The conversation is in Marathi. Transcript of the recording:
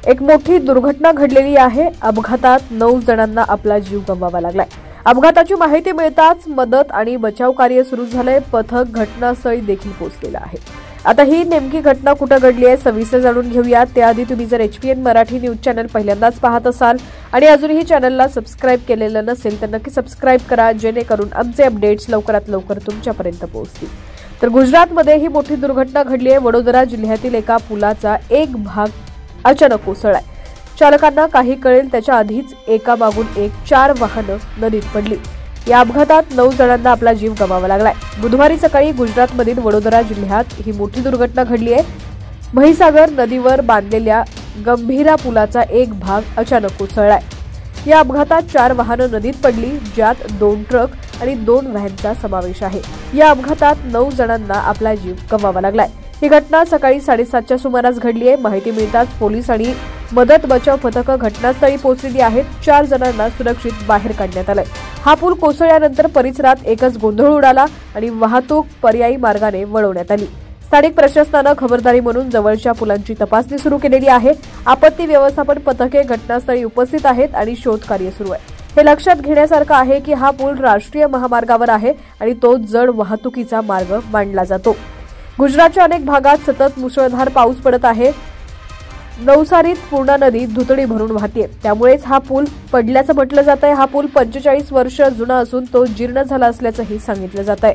एक मोठी दुर्घटना घडलेली आहे। अपघातात 9 जणांना आपला जीव गमवावा लागलाय। अपघाताची माहिती मिळताच मदत आणि बचाव कार्य सुरू झालंय। पथक घटनास्थळी देखील पोहोचलेलं आहे। आता ही नेमकी घटना कुठे घडली आहे सविस्तर जाणून घेऊया। त्याआधी तुम्ही जर HPN मराठी न्यूज चॅनल पहिल्यांदाच पाहत असाल आणि अजूनही चॅनलला सबस्क्राइब केलेलं नसेल तर नक्की सबस्क्राइब करा, जेणेकरून आमचे अपडेट्स लवकरात लवकर तुमच्यापर्यंत पोहोचतील। तर गुजरातमध्ये ही मोठी दुर्घटना घडली आहे। वडोदरा जिल्ह्यातील एका पुलाचा एक भाग अचानक कोसळलाय। चालकांना काही कळेल त्याच्या आधीच एका मागून एक 4 वाहनं नदीत पडली। या अपघातात 9 जणांना आपला जीव गमवावा लागलाय। बुधवारी सकाळी गुजरातमधील वडोदरा जिल्ह्यात ही मोठी दुर्घटना घडली आहे। म्हैसागर नदीवर बांधलेल्या गंभीरा पुलाचा एक भाग अचानक कोसळलाय। या अपघातात 4 वाहनं नदीत पडली, ज्यात 2 ट्रक आणि 2 व्हॅनचा समावेश आहे। या अपघातात 9 जणांना आपला जीव गमवावा लागलाय। ही घटना सकाळी 7:30च्या सुमारास घडली आहे। माहिती मिळताच पोलीस आणि मदत बचाव पथकं घटनास्थळी पोहोचलेली आहेत। 4 जणांना सुरक्षित बाहेर काढण्यात आलंय। हा पूल कोसळल्यानंतर परिसरात एकच गोंधळ उडाला आणि वाहतूक पर्यायी मार्गाने वळवण्यात आली। स्थानिक प्रशासनानं खबरदारी म्हणून जवळच्या पुलांची तपासणी सुरू केलेली आहे। आपत्ती व्यवस्थापन पथके घटनास्थळी उपस्थित आहेत आणि शोध कार्य सुरू आहे। हे लक्षात घेण्यासारखं आहे की हा पूल राष्ट्रीय महामार्गावर आहे आणि तो जड वाहतुकीचा मार्ग मानला जातो। गुजरातच्या अनेक भागात सतत मुसळधार पाऊस पडत आहे। नवसारीत पूर्णा नदी दुथडी भरून वाहते, त्यामुळेच हा पूल पडल्याचं म्हटलं जात आहे। हा पूल 45 वर्ष जुना असून तो जीर्ण झाला असल्याचंही सांगितलं जात आहे।